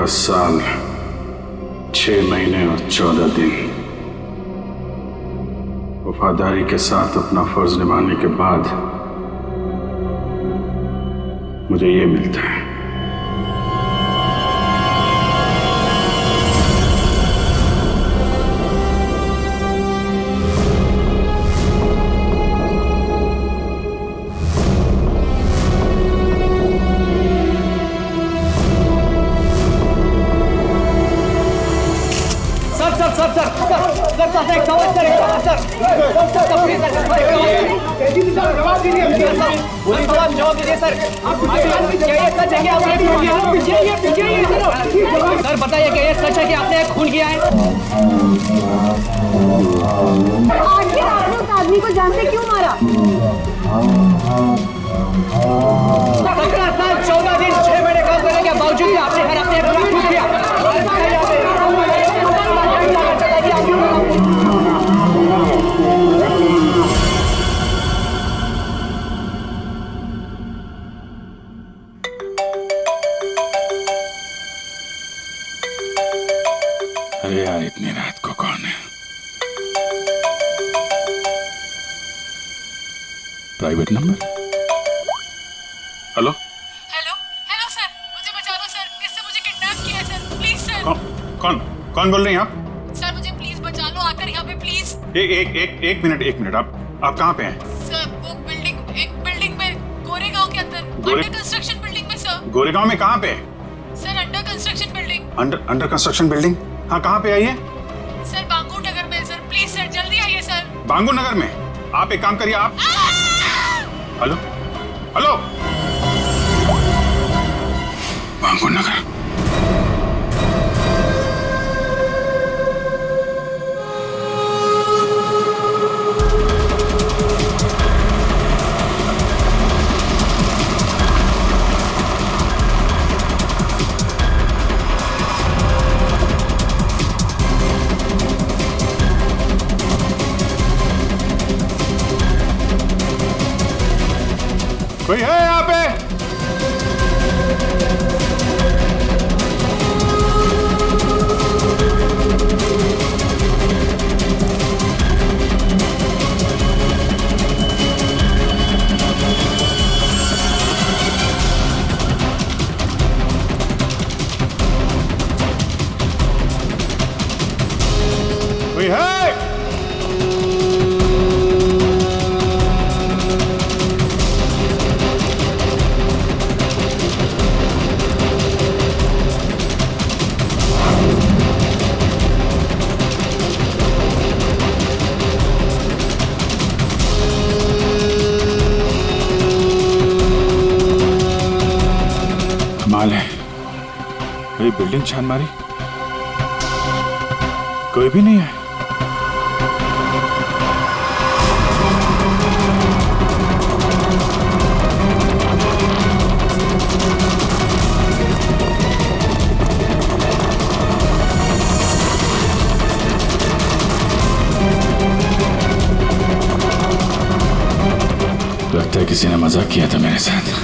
14 साल 6 महीने और 14 दिन वफादारी के साथ अपना फर्ज निभाने के बाद मुझे ये मिलता है। सर बताइए क्या ये सच है कि आपने खून किया है? आखिर आपने उस आदमी को जान से क्यों मारा? 17 साल 14 दिन 6 महीने काम करने के बावजूद भी आपने हर अपने खून किया। अरे यार इतनी रात को कौन है? Private number? Hello hello hello sir, मुझे बचा लो सर, इससे मुझे किडनैप किया है सर, प्लीज सर। कौन बोल रही हैं आप? सर मुझे प्लीज बचा लो, आकर यहाँ पे प्लीज। एक मिनट आप कहाँ पे हैं? सर वो एक बिल्डिंग में गोरेगांव के अंदर, अंडर कंस्ट्रक्शन बिल्डिंग में सर। गोरेगांव में कहाँ पे? Sir under construction building. Under construction building? हाँ कहाँ पे आइए? सर बांगूर नगर में सर, प्लीज सर जल्दी आइए सर। बांगूर नगर में? आप एक काम करिए आप। हेलो बांगूर नगर। कोई है यहाँ पे? कोई है? कमाल है, ये बिल्डिंग छान मारी, कोई भी नहीं है। लगता है किसी ने मजाक किया था मेरे साथ।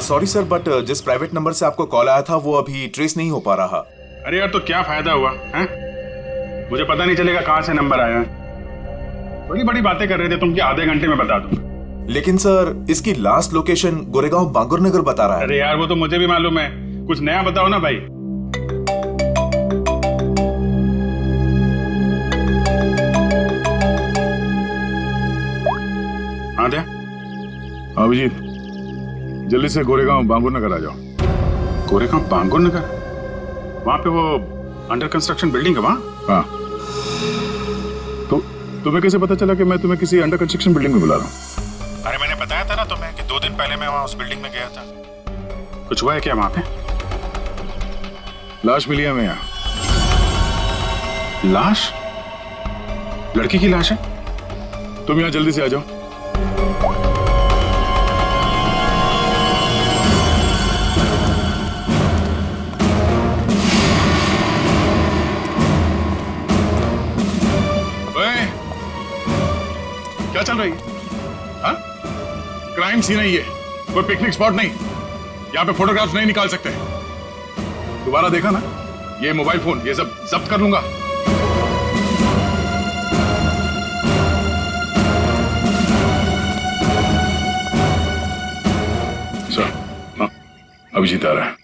सॉरी सर, बट जिस प्राइवेट नंबर से आपको कॉल आया था वो अभी ट्रेस नहीं हो पा रहा। अरे यार तो क्या फायदा हुआ है? मुझे पता नहीं चलेगा कहां से नंबर आया। बड़ी बड़ी बातें कर रहे थे तुम कि आधे घंटे में बता दूं। लेकिन सर इसकी लास्ट लोकेशन गोरेगांव बांगुर नगर बता रहा है। अरे यार वो तो मुझे भी मालूम है, कुछ नया बताओ ना भाई। हाँ दया अभिजीत, जल्दी से गोरेगांव बांगुर नगर आ जाओ। गोरेगांव बांगुर नगर? वहां पे वो अंडर कंस्ट्रक्शन बिल्डिंग है वहां? हाँ। तो तुम्हें कैसे पता चला कि मैं तुम्हें किसी अंडर कंस्ट्रक्शन बिल्डिंग में बुला रहा हूँ? अरे मैंने बताया था ना तुम्हें कि 2 दिन पहले मैं वहां उस बिल्डिंग में गया था। कुछ हुआ है क्या वहां पे? लाश मिली है हमें यहाँ। लाश? लड़की की लाश है? तुम यहाँ जल्दी से आ जाओ। चल रही है? हाँ? क्राइम सीन है ये, कोई पिकनिक स्पॉट नहीं। यहाँ पे फोटोग्राफ्स नहीं निकाल सकते। दोबारा देखा ना ये मोबाइल फोन, ये सब जब्त कर लूंगा। सर, हाँ, अभिजीत आ रहा है।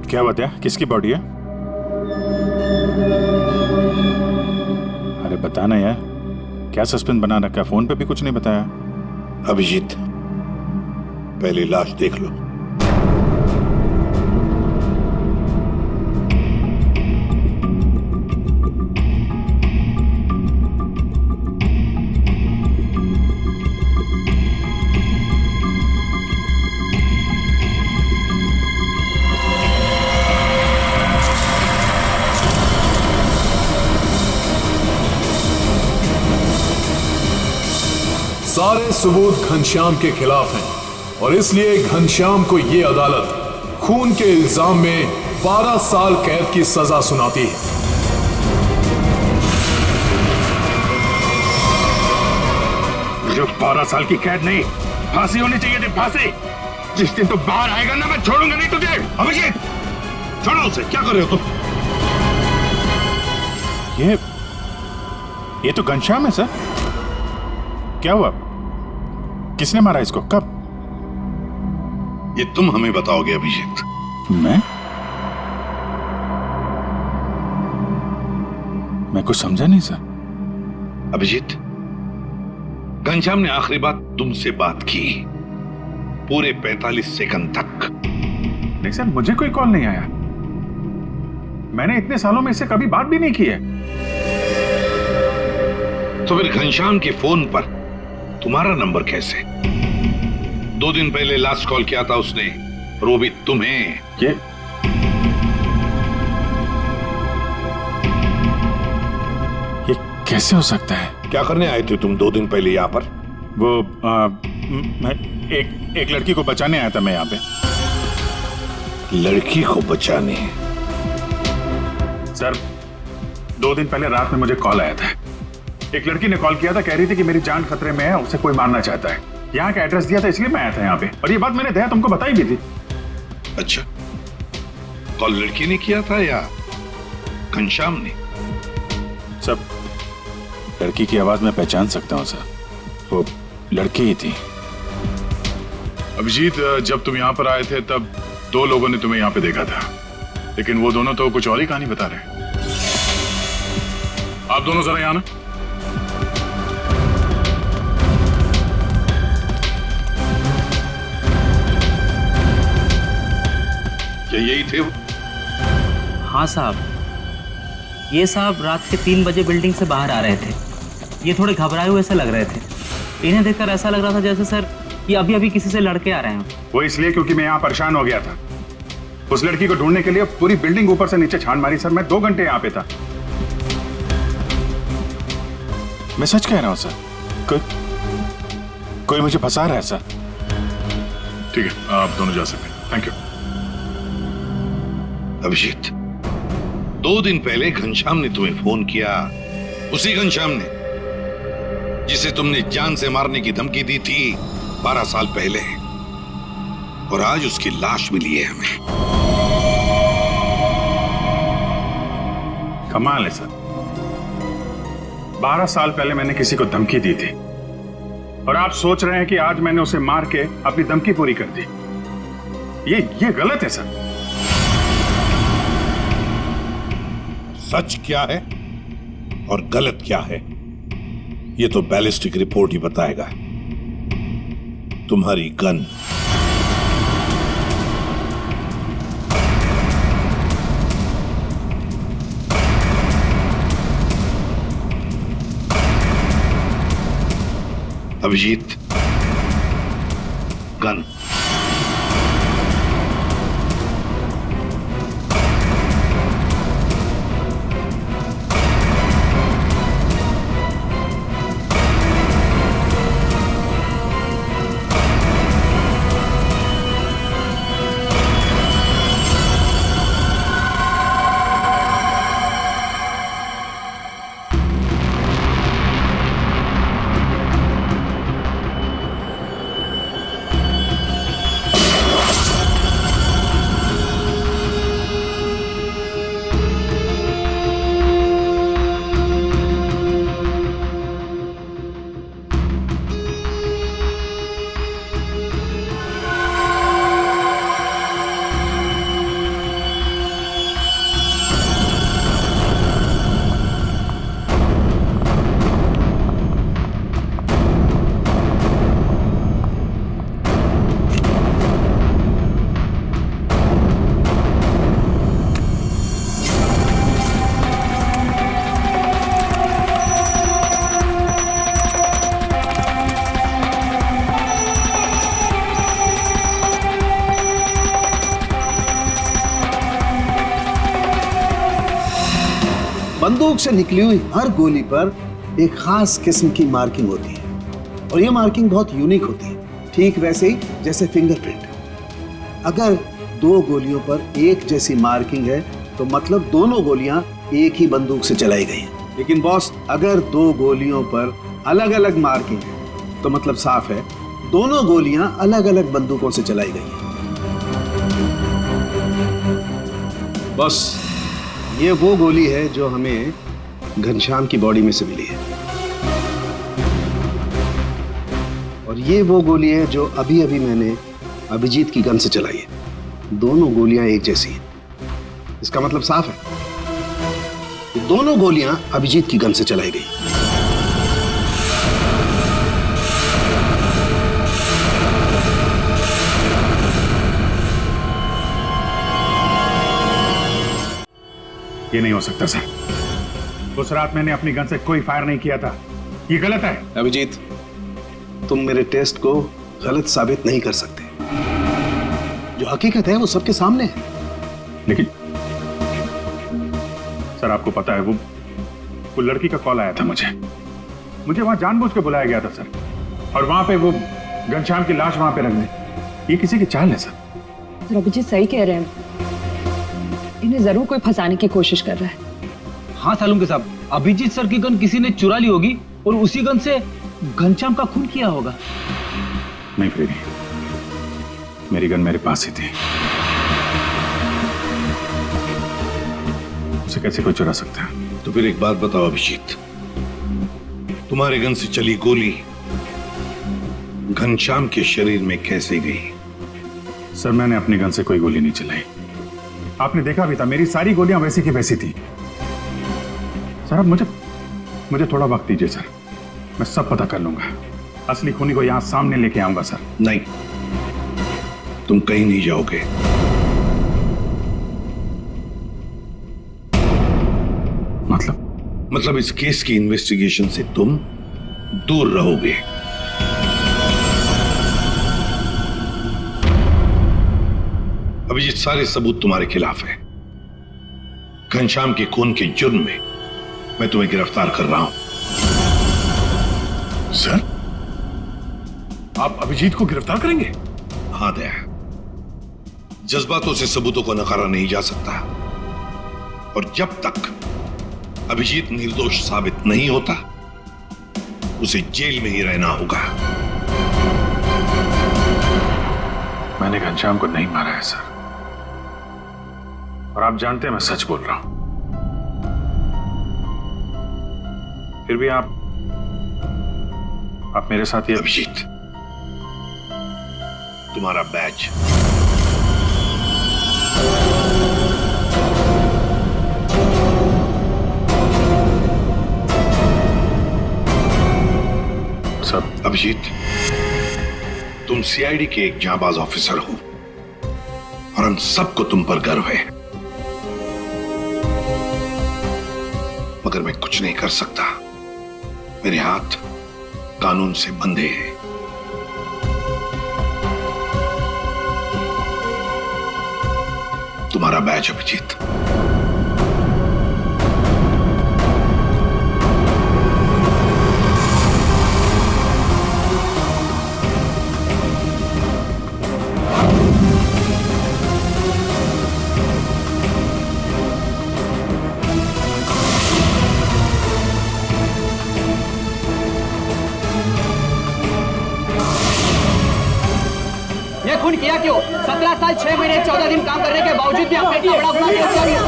क्या बात है? किसकी बॉडी है? अरे बताना यार, क्या सस्पेंस बना रखा है? फोन पे भी कुछ नहीं बताया। अभिजीत, पहले लाश देख लो। सारे सबूत घनश्याम के खिलाफ हैं और इसलिए घनश्याम को यह अदालत खून के इल्जाम में 12 साल कैद की सजा सुनाती है। मुझे 12 साल की कैद नहीं, फांसी होनी चाहिए थी, फांसी। जिस दिन तो बाहर आएगा ना, मैं छोड़ूंगा नहीं तुझे। अभिजीत, छोड़ो उसे। क्या कर रहे हो तुम? ये तो घनश्याम है सर। क्या हुआ? किसने मारा इसको? कब? ये तुम हमें बताओगे अभिजीत। मैं कुछ समझा नहीं सर। अभिजीत, घनश्याम ने आखिरी बात तुमसे बात की पूरे 45 सेकंड तक। नहीं सर, मुझे कोई कॉल नहीं आया। मैंने इतने सालों में इससे कभी बात भी नहीं की है। तो फिर घनश्याम के फोन पर तुम्हारा नंबर कैसे? 2 दिन पहले लास्ट कॉल किया था उसने, वो भी तुम्हें। ये कैसे हो सकता है? क्या करने आए थे तुम 2 दिन पहले यहाँ पर? वो एक लड़की को बचाने आया था मैं यहाँ पे। लड़की को बचाने? सर, 2 दिन पहले रात में मुझे कॉल आया था। एक लड़की ने कॉल किया था, कह रही थी कि मेरी जान खतरे में है, उसे कोई मारना चाहता है। यहाँ का एड्रेस दिया था, इसलिए मैं आया था यहाँ पे। और ये बात मैंने दया तुमको बताई भी थी। अच्छा, कॉल लड़की ने किया था या घनश्याम ने? सब लड़की की आवाज में पहचान सकता हूँ सर, वो लड़की ही थी। अभिजीत, जब तुम यहाँ पर आए थे तब 2 लोगों ने तुम्हें यहाँ पे देखा था, लेकिन वो दोनों तो कुछ और ही कहानी बता रहे हैं। आप दोनों जरा यहाँ ना। क्या यही थे वो? हाँ साहब, ये साहब रात के 3 बजे बिल्डिंग से बाहर आ रहे थे। ये थोड़े घबराए हुए से लग रहे थे। इन्हें देखकर ऐसा लग रहा था जैसे सर ये अभी अभी किसी से लड़के आ रहे हैं। वो इसलिए क्योंकि मैं यहाँ परेशान हो गया था। उस लड़की को ढूंढने के लिए पूरी बिल्डिंग ऊपर से नीचे छान मारी सर। मैं 2 घंटे यहाँ पे था। मैं सच कह रहा हूँ सर, कोई मुझे फंसा रहा है सर। ठीक है, आप दोनों जा सकते हैं। Thank you. अभिजीत, 2 दिन पहले घनश्याम ने तुम्हें फोन किया, उसी घनश्याम ने जिसे तुमने जान से मारने की धमकी दी थी 12 साल पहले। और आज उसकी लाश मिली है हमें। कमाल है सर, 12 साल पहले मैंने किसी को धमकी दी थी और आप सोच रहे हैं कि आज मैंने उसे मार के अपनी धमकी पूरी कर दी। ये गलत है सर। सच क्या है और गलत क्या है, ये तो बैलिस्टिक रिपोर्ट ही बताएगा। तुम्हारी गन अभिजीत, गन। बंदूक से निकली हुई हर गोली पर एक खास किस्म की मार्किंग होती है और ये मार्किंग बहुत यूनिक होती है, ठीक वैसे ही जैसे फिंगरप्रिंट। अगर दो गोलियों पर एक जैसी मार्किंग है तो मतलब दोनों गोलियां एक ही बंदूक से चलाई गई हैं। लेकिन बॉस, अगर दो गोलियों पर अलग अलग मार्किंग है तो मतलब साफ है दोनों गोलियां अलग अलग बंदूकों से चलाई गई हैं। बॉस, ये वो गोली है जो हमें घनश्याम की बॉडी में से मिली है और ये वो गोली है जो अभी अभी मैंने अभिजीत की गन से चलाई है। दोनों गोलियां एक जैसी हैं। इसका मतलब साफ है कि दोनों गोलियां अभिजीत की गन से चलाई गई। ये नहीं हो सकता सर। उस रात मैंने अपनी गन से कोई फायर नहीं किया था। ये गलत है। अभिजीत, तुम मेरे टेस्ट को गलत साबित नहीं कर सकते। जो हकीकत है वो सबके सामने है। लेकिन सर, आपको पता है वो लड़की का कॉल आया था मुझे वहां जानबूझ के बुलाया गया था सर, और वहां पे वो घनश्याम की लाश वहां पे रख दी। ये किसी की चाल है सर। अभिजीत सही कह रहे हैं, इन्हें जरूर कोई फंसाने की कोशिश कर रहा है। हाँ सालुंके साहब, अभिजीत सर की गन किसी ने चुरा ली होगी और उसी गन से घनश्याम का खून किया होगा। नहीं प्रेमी, मेरी गन मेरे पास ही थी। उसे कैसे कोई चुरा सकता है? तो फिर एक बात बताओ अभिजीत, तुम्हारे गन से चली गोली घनश्याम के शरीर में कैसे गई? सर, मैंने अपनी गन से कोई गोली नहीं चलाई। आपने देखा भी था, मेरी सारी गोलियां वैसी की वैसी थी। सर, अब मुझे थोड़ा वक्त दीजिए सर, मैं सब पता कर लूंगा। असली खूनी को यहां सामने लेके आऊंगा सर। नहीं, तुम कहीं नहीं जाओगे। मतलब इस केस की इन्वेस्टिगेशन से तुम दूर रहोगे। अभिजीत, सारे सबूत तुम्हारे खिलाफ है। घनश्याम के खून के जुर्म में मैं तुम्हें गिरफ्तार कर रहा हूं। सर, आप अभिजीत को गिरफ्तार करेंगे? हाँ दया, जज्बातों से सबूतों को नकारा नहीं जा सकता, और जब तक अभिजीत निर्दोष साबित नहीं होता उसे जेल में ही रहना होगा। मैंने घनश्याम को नहीं मारा है सर, और आप जानते हैं मैं सच बोल रहा हूं। फिर भी आप मेरे साथ ये। अभिजीत, तुम्हारा बैच। सर, अभिजीत, तुम सीआईडी के एक जांबाज ऑफिसर हो और हम सबको तुम पर गर्व है, मगर मैं कुछ नहीं कर सकता। मेरे हाथ कानून से बंधे हैं। तुम्हारा बैच अभिजीत। ये खून किया क्यों? 17 साल 6 महीने 14 दिन काम करने के बावजूद भी आपने इतना बड़ा गुनाह क्यों किया?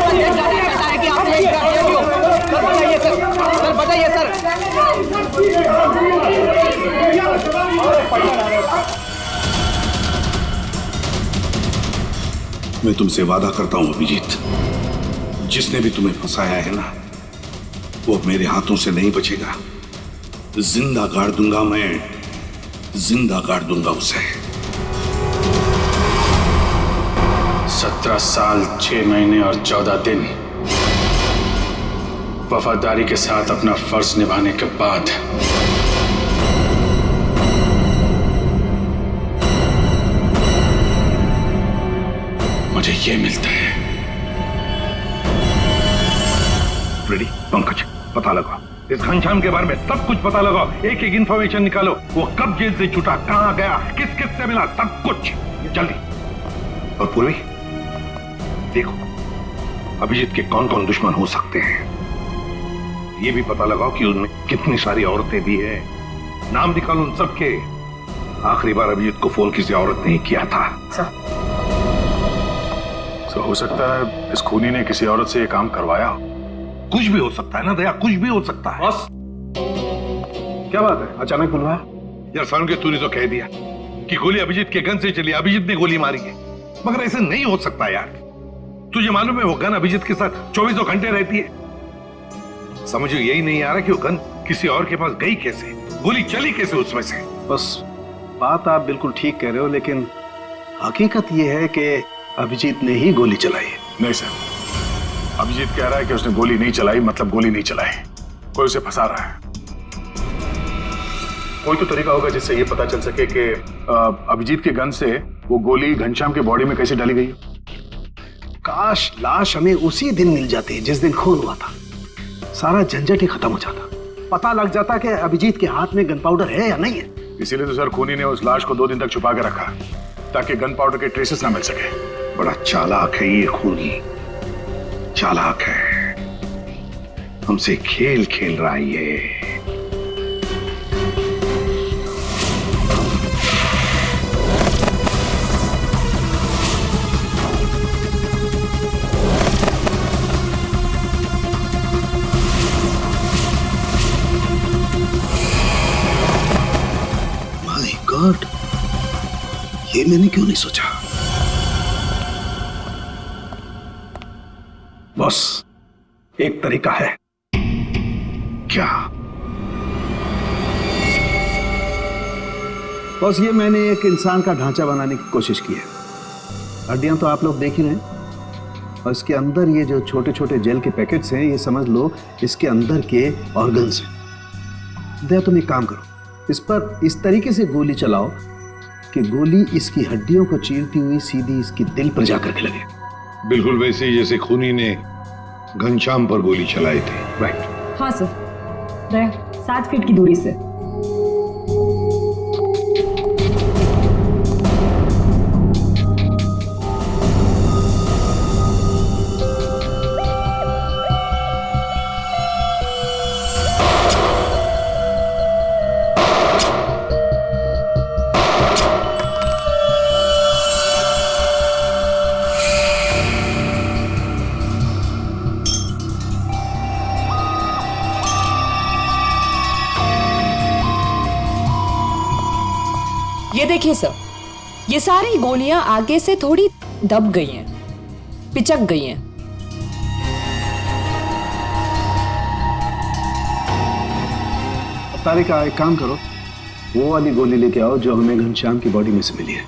सर ये जानना चाहता है कि आपने ये किया क्यों? सर बताइए सर, सर बताइए सर। मैं तुमसे वादा करता हूं अभिजीत, जिसने भी तुम्हें फंसाया है ना, वो मेरे हाथों से नहीं बचेगा। जिंदा गाड़ दूंगा मैं, जिंदा गाड़ दूंगा उसे। 17 साल 6 महीने और 14 दिन वफादारी के साथ अपना फर्ज निभाने के बाद मुझे ये मिलता है। रेडी पंकज, पता लगाओ इस घनश्याम के बारे में, सब कुछ पता लगाओ, एक एक इंफॉर्मेशन निकालो। वो कब जेल से छूटा, कहां गया, किस किस से मिला, सब कुछ जल्दी। और पूर्वी देखो अभिजीत के कौन कौन दुश्मन हो सकते हैं, ये भी पता लगाओ कि उनमें कितनी सारी औरतें भी है। नाम निकालो उन सबके। आखिरी बार अभिजीत को फोन किसी औरत ने किया था। तो हो सकता है इस खूनी ने किसी औरत से ये काम करवाया हो। कुछ भी हो सकता है ना दया, कुछ भी हो सकता है। बस क्या बात है, अचानक बुलवाया? यार फारूक, तूने तो कह दिया कि गोली अभिजीत के गन से चली, अभिजीत ने गोली मारी है, मगर ऐसे नहीं हो सकता यार। तुझे मालूम है वो गन अभिजीत के साथ 24 घंटे रहती है। समझो यही नहीं आ रहा कि वो गन किसी और के पास गई कैसे, गोली चली कैसे उसमें से। बस बात आप बिल्कुल ठीक कह रहे हो, लेकिन हकीकत यह है कि अभिजीत ने ही गोली चलाई है। नहीं सर, अभिजीत कह रहा है कि उसने गोली नहीं चलाई, मतलब गोली नहीं चलाई, कोई उसे फंसा रहा है। कोई तो तरीका होगा जिससे ये पता चल सके कि अभिजीत के गन से वो गोली घनश्याम के बॉडी में कैसे डाली गई है। काश लाश हमें उसी दिन मिल जाती जिस दिन खून हुआ था, सारा झंझट ही खत्म हो जाता, पता लग जाता कि अभिजीत के हाथ में गन पाउडर है या नहीं है। इसीलिए तो सर खूनी ने उस लाश को 2 दिन तक छुपा के रखा, ताकि गन पाउडर के ट्रेसेस ना मिल सके। बड़ा चालाक है ये खूनी, चालाक है, हमसे खेल खेल रहा है ये। माय गॉड, ये मैंने क्यों नहीं सोचा। बॉस, एक तरीका है। क्या? बॉस, ये मैंने एक इंसान का ढांचा बनाने की कोशिश की है। हड्डियां तो आप लोग देख ही रहे हैं, और इसके अंदर ये जो छोटे छोटे जेल के पैकेट्स हैं, ये समझ लो इसके अंदर के ऑर्गन्स हैं। दया, तुम एक काम करो, इस पर इस तरीके से गोली चलाओ कि गोली इसकी हड्डियों को चीरती हुई सीधी इसकी दिल पर जाकर के लगे। बिल्कुल वैसे ही जैसे खूनी ने घनश्याम पर गोली चलाई थी। राइट। हाँ सर, दया 7 फीट की दूरी से। ये देखिए सर, ये सारी गोलियां आगे से थोड़ी दब गई हैं, पिचक गई हैं। तारिका, एक काम करो, वो वाली गोली लेके आओ जो हमें घनश्याम की बॉडी में से मिली है।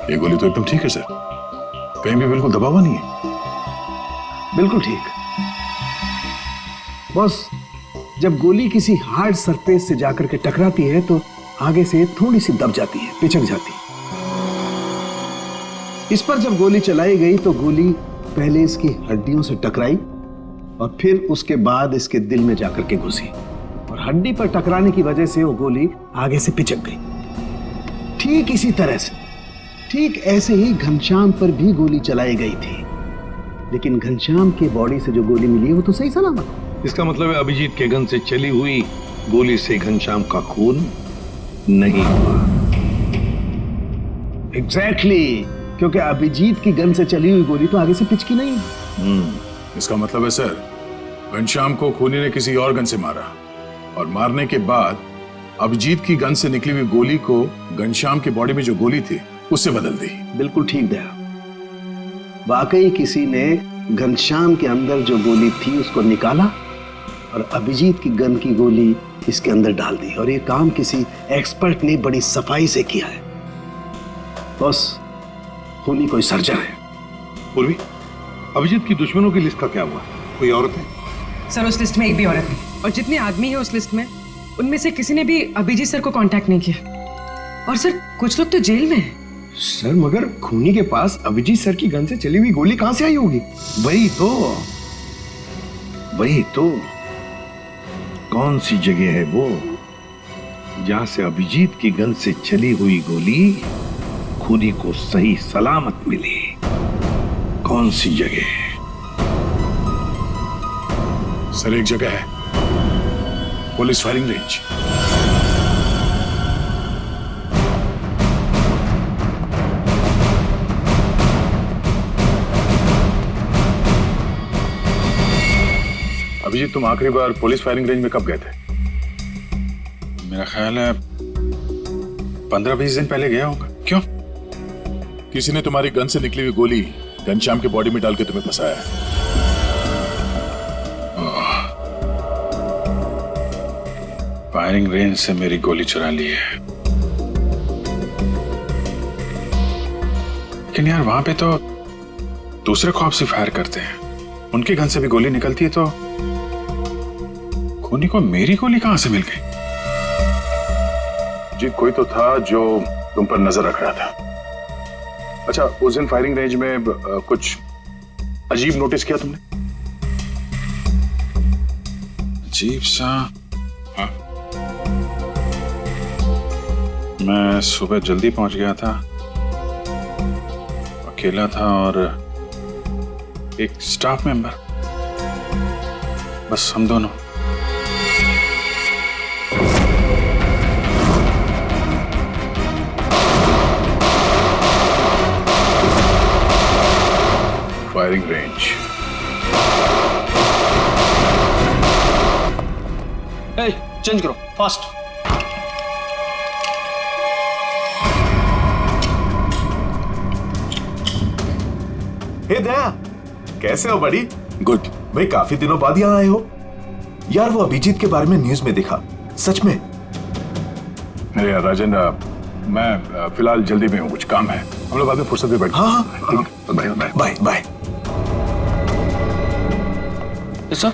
ये गोली तो एकदम ठीक है सर, कहीं भी बिल्कुल दबा हुआ नहीं है। बिल्कुल ठीक। बॉस, जब गोली किसी हार्ड सरफेस से जाकर के टकराती है तो आगे से थोड़ी सी दब जाती है, पिचक जाती है। इस पर जब गोली चलाई गई तो गोली पहले इसकी हड्डियों से टकराई और फिर उसके बाद इसके दिल में जाकर के घुसी और हड्डी पर टकराने की वजह से वो गोली आगे से पिचक गई। ठीक इसी तरह से, ठीक ऐसे ही घनश्याम पर भी गोली चलाई गई थी, लेकिन घनश्याम के बॉडी से जो गोली मिली है वो तो सही सलामत। इसका मतलब है अभिजीत के गन से चली हुई गोली से घनश्याम का खून नहीं हुआ। एग्जैक्टली, क्योंकि अभिजीत की गन से चली हुई गोली तो आगे से पिचकी नहीं। इसका मतलब है सर, घनश्याम को खूनी ने किसी और गन से मारा और मारने के बाद अभिजीत की गन से निकली हुई गोली को घनश्याम की बॉडी में जो गोली थी उससे बदल दी। बिल्कुल ठीक दया, वाकई किसी ने घनश्याम के अंदर जो गोली थी उसको निकाला और अभिजीत की गन की गोली इसके अंदर डाल दी, और ये काम किसी एक्सपर्ट ने बड़ी सफाई से किया है। बस खूनी कोई सर्जन है। पूर्वी, अभिजीत की दुश्मनों की लिस्ट का क्या हुआ? कोई औरत है? सर उस लिस्ट में एक भी औरत नहीं, और जितने आदमी है उस लिस्ट में उनमें से किसी ने भी अभिजीत सर को कांटेक्ट नहीं किया। और सर कुछ लोग तो जेल में हैं। सर मगर खूनी के पास अभिजीत सर की गन से चली हुई गोली कहां से आई होगी? वही तो कौन सी जगह है वो जहां से अभिजीत की गन से चली हुई गोली खूनी को सही सलामत मिली? कौन सी जगह? सर एक जगह है, पुलिस फायरिंग रेंज। अभिजीत, तुम आखिरी बार पुलिस फायरिंग रेंज में कब गए थे? मेरा ख्याल है 15-20 दिन पहले गया होगा। क्यों? किसी ने तुम्हारी गन से निकली हुई गोली घनश्याम के बॉडी में डाल के तुम्हें फंसाया है। फायरिंग रेंज से मेरी गोली चुरा ली है, लेकिन यार वहां पे तो दूसरे खौफ से फायर करते हैं, उनकी गन से भी गोली निकलती है, तो खूनी को मेरी गोली कहां से मिल गई? जी, कोई तो था जो तुम पर नजर रख रहा था। अच्छा, उस दिन फायरिंग रेंज में कुछ अजीब नोटिस किया तुमने? अजीब सा? हाँ, मैं सुबह जल्दी पहुंच गया था, अकेला था और एक स्टाफ मेंबर, बस हम दोनों। Firing range. चेंज करो फास्ट। हे दया, कैसे हो बड़ी? गुड। भाई काफी दिनों बाद यहाँ आए हो। यार वो अभिजीत के बारे में न्यूज में देखा, सच में? अरे यार राजन, मैं फिलहाल जल्दी में हूँ, कुछ काम है, हम लोग बाद में फुर्सत में बैठते हैं। हाँ, bye bye bye bye. Sir,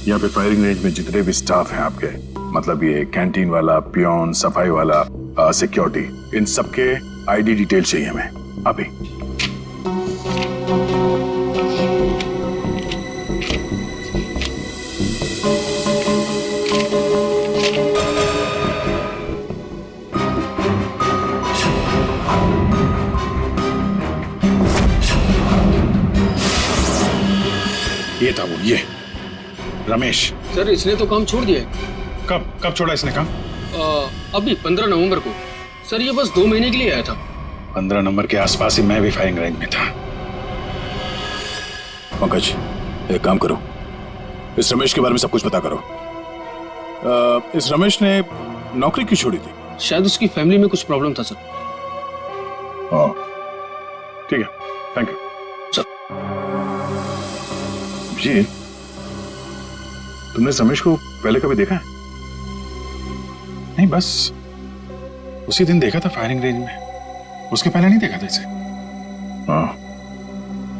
यहाँ पे फायरिंग रेंज में जितने भी स्टाफ हैं आपके, मतलब ये कैंटीन वाला, पियोन, सफाई वाला, सिक्योरिटी, इन सबके आईडी डिटेल चाहिए हमें अभी। ये था वो, ये रमेश। सर इसने तो काम छोड़ दिया है। कब छोड़ा इसने काम? अभी 15 नवंबर को। सर ये बस 2 महीने के लिए आया था। 15 नंबर के आसपास ही मैं भी फायरिंग रेंज में था। पंकज, एक काम करो, इस रमेश के बारे में सब कुछ पता करो। इस रमेश ने नौकरी क्यों छोड़ी थी? शायद उसकी फैमिली में कुछ प्रॉब्लम था सर। ठीक है, थैंक यू सर। जी, तुमने रमेश को पहले कभी देखा है? नहीं, बस उसी दिन देखा था फायरिंग रेंज में, उसके पहले नहीं देखा था इसे। हाँ,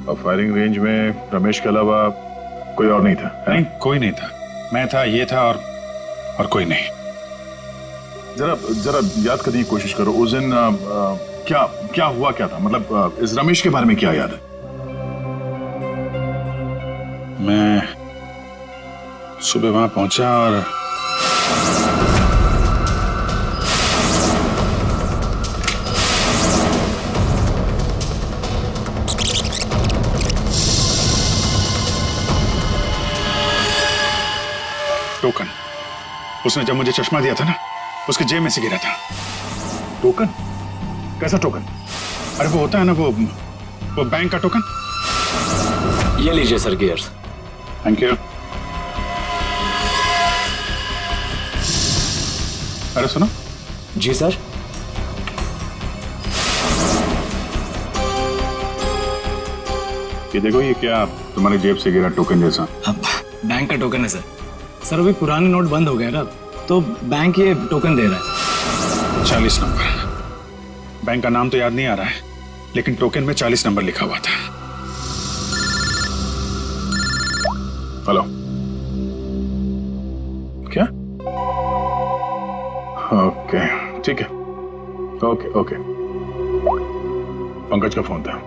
और फायरिंग रेंज में रमेश के अलावा कोई और नहीं था? नहीं, कोई नहीं था। मैं था, ये था और कोई नहीं। जरा याद करने की कोशिश करो, उस दिन क्या हुआ, क्या था? मतलब इस रमेश के बारे में क्या याद है? मैं सुबह वहां पहुंचा और टोकन, उसने जब मुझे चश्मा दिया था ना, उसके जेब में से गिरा था। टोकन? कैसा टोकन? अरे वो होता है ना, वो बैंक का टोकन। ये लीजिए सर गियर्स। Thank you. अरे सुनो। जी सर। ये देखो, ये क्या तुम्हारी जेब से गिरा टोकन जैसा? बैंक का टोकन है सर अभी पुराने नोट बंद हो गए ना, तो बैंक ये टोकन दे रहा है। 40 नंबर। बैंक का नाम तो याद नहीं आ रहा है, लेकिन टोकन में 40 नंबर लिखा हुआ था। हेलो, क्या? ओके, ठीक है। ओके। पंकज का फोन था।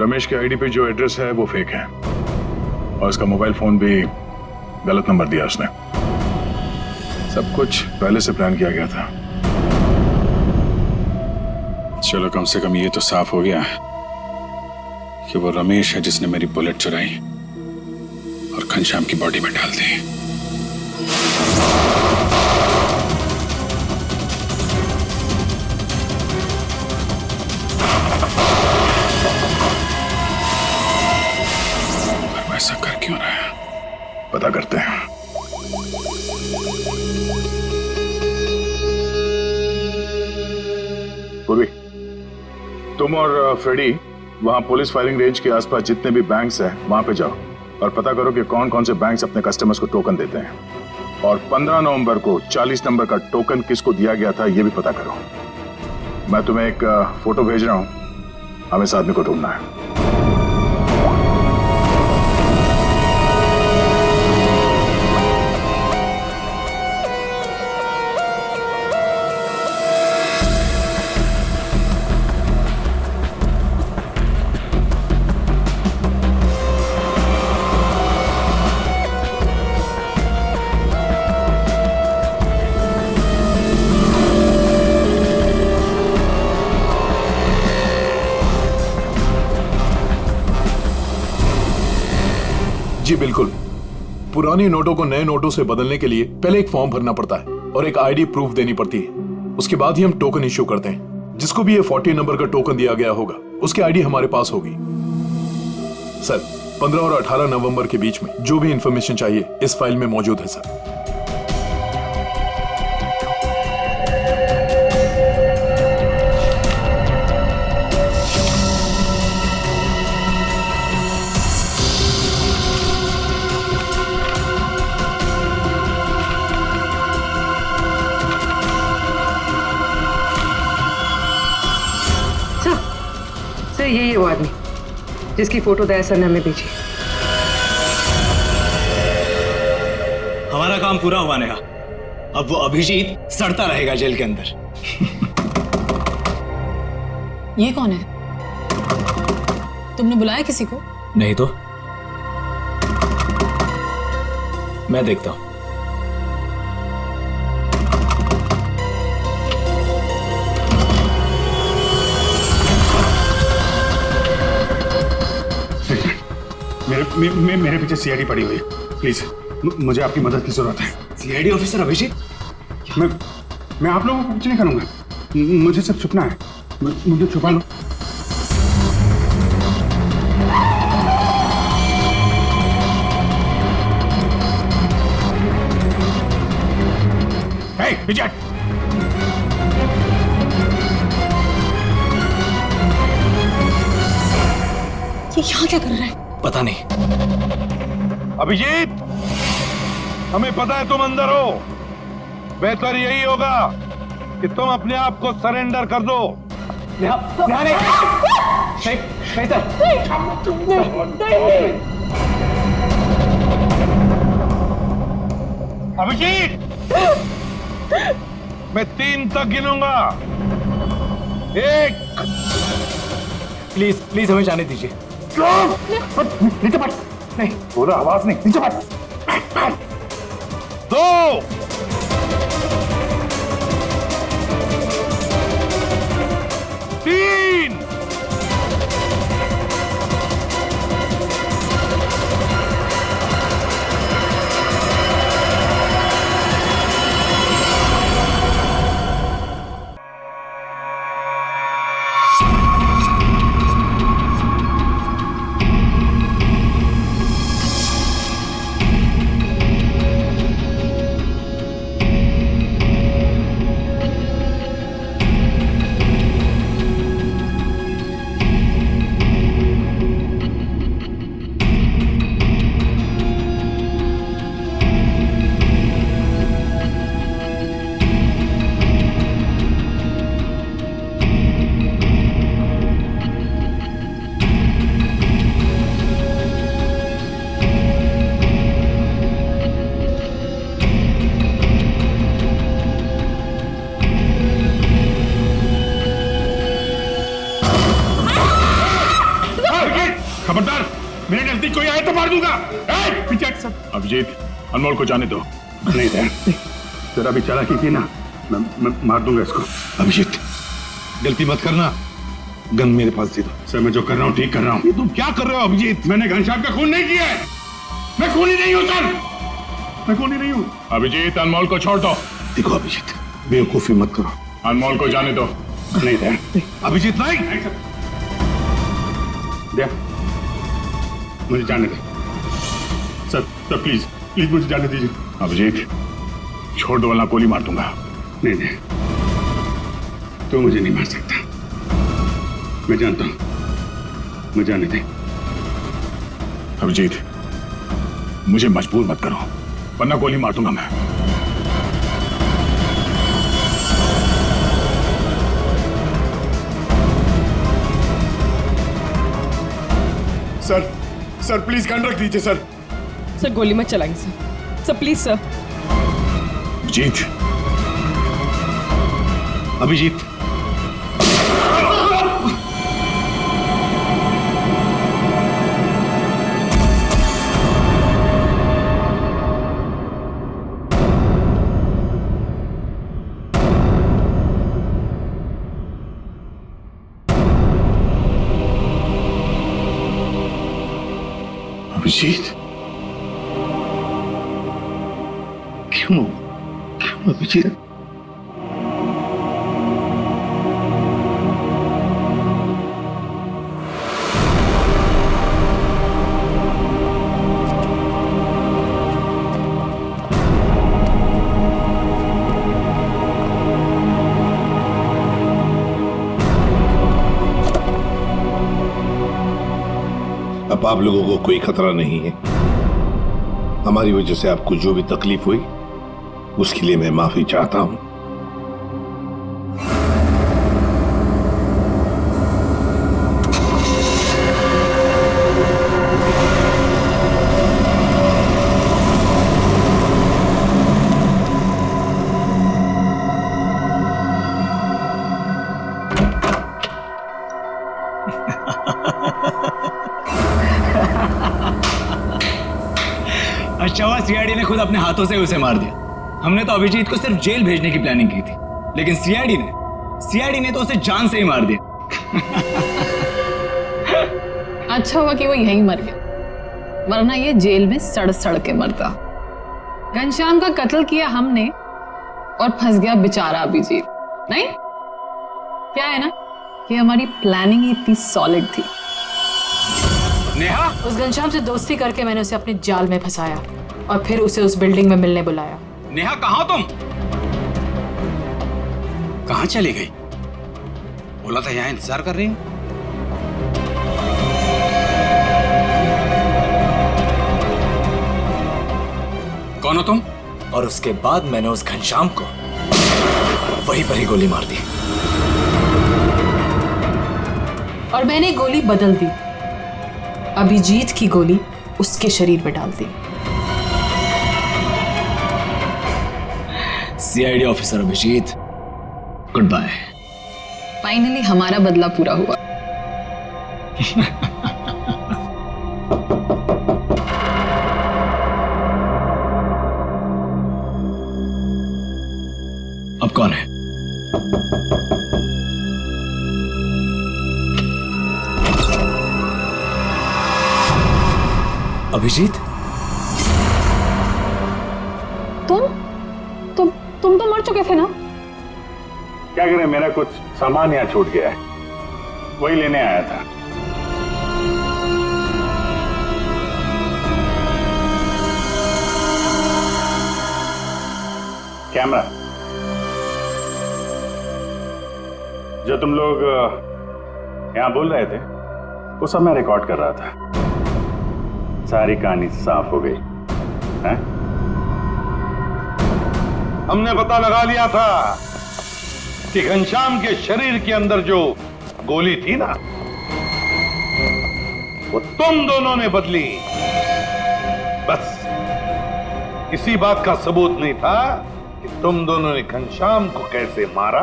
रमेश के आईडी पे जो एड्रेस है वो फेक है, और उसका मोबाइल फोन भी गलत नंबर दिया उसने। सब कुछ पहले से प्लान किया गया था। चलो, कम से कम ये तो साफ हो गया कि वो रमेश है जिसने मेरी बुलेट चुराई और घनश्याम की बॉडी में डाल दी। पर ऐसा कर क्यों रहा है? पता करते हैं। पूर्वी, तुम और फ्रेडी वहां पुलिस फायरिंग रेंज के आसपास जितने भी बैंक्स हैं वहां पे जाओ और पता करो कि कौन कौन से बैंक्स अपने कस्टमर्स को टोकन देते हैं, और 15 नवंबर को 40 नंबर का टोकन किसको दिया गया था ये भी पता करो। मैं तुम्हें एक फोटो भेज रहा हूं, हमें इस आदमी को ढूंढना है। जी बिल्कुल। पुरानी नोटों को नए नोटों से बदलने के लिए पहले एक फॉर्म भरना पड़ता है और एक आईडी प्रूफ देनी पड़ती है। उसके बाद ही हम टोकन इश्यू करते हैं। जिसको भी ये 40 नंबर का टोकन दिया गया होगा उसकी आईडी हमारे पास होगी। सर, 15 और 18 नवंबर के बीच में जो भी इंफॉर्मेशन चाहिए इस फाइल में मौजूद है सर। यही है वो आदमी जिसकी फोटो दया सर ने हमें भेजी। हमारा काम पूरा हुआ नेहा। अब वो अभिजीत सड़ता रहेगा जेल के अंदर। ये कौन है? तुमने बुलाया किसी को? नहीं तो मैं देखता हूं। मेरे पीछे सीआईडी पड़ी हुई है। प्लीज, मुझे आपकी मदद की जरूरत है। CID officer Abhijeet? मैं आप लोगों को कुछ नहीं करूंगा, मुझे सिर्फ छुपना है। मुझे छुपा लो। विजय, ये यहाँ क्या कर रहा है? पता नहीं। अभिजीत, हमें पता है तुम अंदर हो। बेहतर यही होगा कि तुम अपने आप को सरेंडर कर दो। अभिजीत, मैं 3 तक गिनूंगा। 1। प्लीज प्लीज हमें जाने दीजिए। नीचे बैठ। नहीं, बोला आवाज नहीं, नीचे बैठ। 2। 3। खबरदार, मेरे नजदीक कोई आए तो मार दूंगा। पीछे हट सब। अभिजीत, अनमोल को जाने दो। नहीं दे, तेरा भी चालाकी की ना, मैं मार दूंगा इसको। अभिजीत, गलती मत करना। गन मेरे पास दे दो। सर, मैं जो कर रहा हूँ ठीक कर रहा हूँ। ये तुम क्या कर रहे हो अभिजीत? मैंने घनश्याम का खून नहीं किया है। मैं खूनी नहीं हूँ सर, मैं खूनी नहीं हूँ। अभिजीत, अनमोल को छोड़ दो। देखो अभिजीत, बेवकूफी मत करो। अनमोल को जाने दो। नहीं दे। अभिजीत नहीं। दे, मुझे जाने दे। सर, प्लीज प्लीज मुझे जाने दीजिए। अभिजीत, छोड़ दो वरना गोली मार दूंगा। नहीं नहीं, तो मुझे नहीं मार सकता। मैं जानता हूं, मुझे जाने दे। अभिजीत, मुझे मजबूर मत करो वरना गोली मार दूंगा मैं। सर प्लीज गन रख दीजिए सर। सर गोली मत चलाइए sir. Sir please sir. Jeet. Abhijeet, Abhijeet, क्यों अभिजीत? अब आप लोगों को कोई खतरा नहीं है। हमारी वजह से आपको जो भी तकलीफ हुई उसके लिए मैं माफी चाहता हूं। अच्छा हुआ सीआईडी ने खुद अपने हाथों से उसे मार दिया। हमने तो अभिजीत को सिर्फ जेल भेजने की प्लानिंग की थी, लेकिन सीआईडी ने तो उसे जान से ही मार दिया। अच्छा हुआ कि वो यहीं मर गया, वरना ये जेल में सड़ सड़ के मरता। घनश्याम का कत्ल किया हमने और फंस गया बेचारा अभिजीत। नहीं, क्या है ना कि हमारी प्लानिंग ही इतनी सॉलिड थी। नेहा, उस घनश्याम से दोस्ती करके मैंने उसे अपने जाल में फंसाया और फिर उसे उस बिल्डिंग में मिलने बुलाया। नेहा कहाँ तुम? कहाँ चली गई? बोला था यहाँ इंतजार कर रही हूँ। कौन हो तुम? और उसके बाद मैंने उस घनश्याम को वहीं पर ही गोली मार दी। और मैंने गोली बदल दी, अभिजीत की गोली उसके शरीर में डाल दी। CID officer Abhijeet, good bye. Finally हमारा बदला पूरा हुआ। अब कौन है? अभिजीत, तुम तो मर चुके थे ना? क्या करें, मेरा कुछ सामान यहाँ छूट गया है, वही लेने आया था। कैमरा जो तुम लोग यहाँ बोल रहे थे वो सब मैं रिकॉर्ड कर रहा था। सारी कहानी साफ हो गई है? हमने पता लगा लिया था कि घनश्याम के शरीर के अंदर जो गोली थी ना, वो तुम दोनों ने बदली। बस इसी बात का सबूत नहीं था कि तुम दोनों ने घनश्याम को कैसे मारा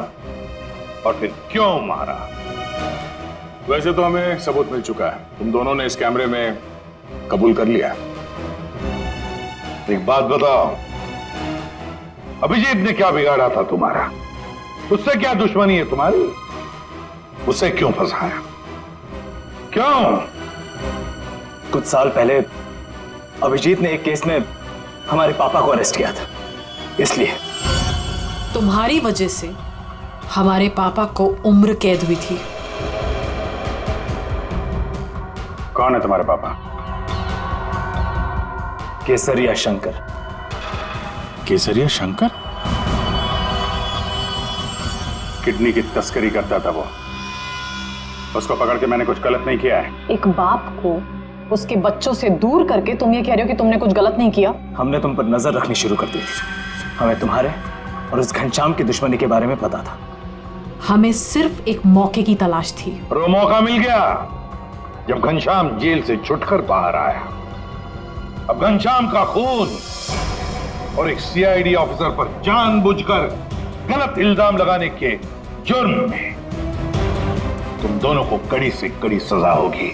और फिर क्यों मारा। वैसे तो हमें सबूत मिल चुका है, तुम दोनों ने इस कैमरे में कबूल कर लिया। एक बात बताओ, अभिजीत ने क्या बिगाड़ा था तुम्हारा? उससे क्या दुश्मनी है तुम्हारी? उसे क्यों फंसाया? क्यों? कुछ साल पहले अभिजीत ने एक केस में हमारे पापा को अरेस्ट किया था, इसलिए। तुम्हारी वजह से हमारे पापा को उम्र कैद हुई थी। कौन है तुम्हारे पापा? केसरिया शंकर। केसरिया शंकर? किडनी की तस्करी करता था वो। उसको पकड़ के मैंने कुछ गलत नहीं किया है। एक बाप को उसके बच्चों से दूर करके तुम ये कह रहे हो कि तुमने कुछ गलत नहीं किया? हमने तुम पर नजर रखनी शुरू कर दी थी। हमें तुम्हारे और उस घनश्याम की दुश्मनी के बारे में पता था। हमें सिर्फ एक मौके की तलाश थी और वो मौका मिल गया जब घनश्याम जेल से छुटकर बाहर आया। अब घनश्याम का खून और एक सीआईडी ऑफिसर पर जानबूझकर गलत इल्जाम लगाने के जुर्म में तुम दोनों को कड़ी से कड़ी सजा होगी।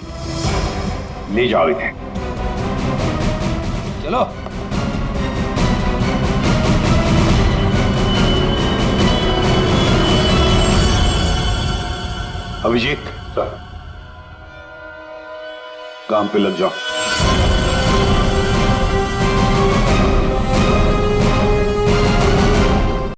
ले जाओ इन्हें। चलो। अभिजीत, सर, काम पे लग जाओ।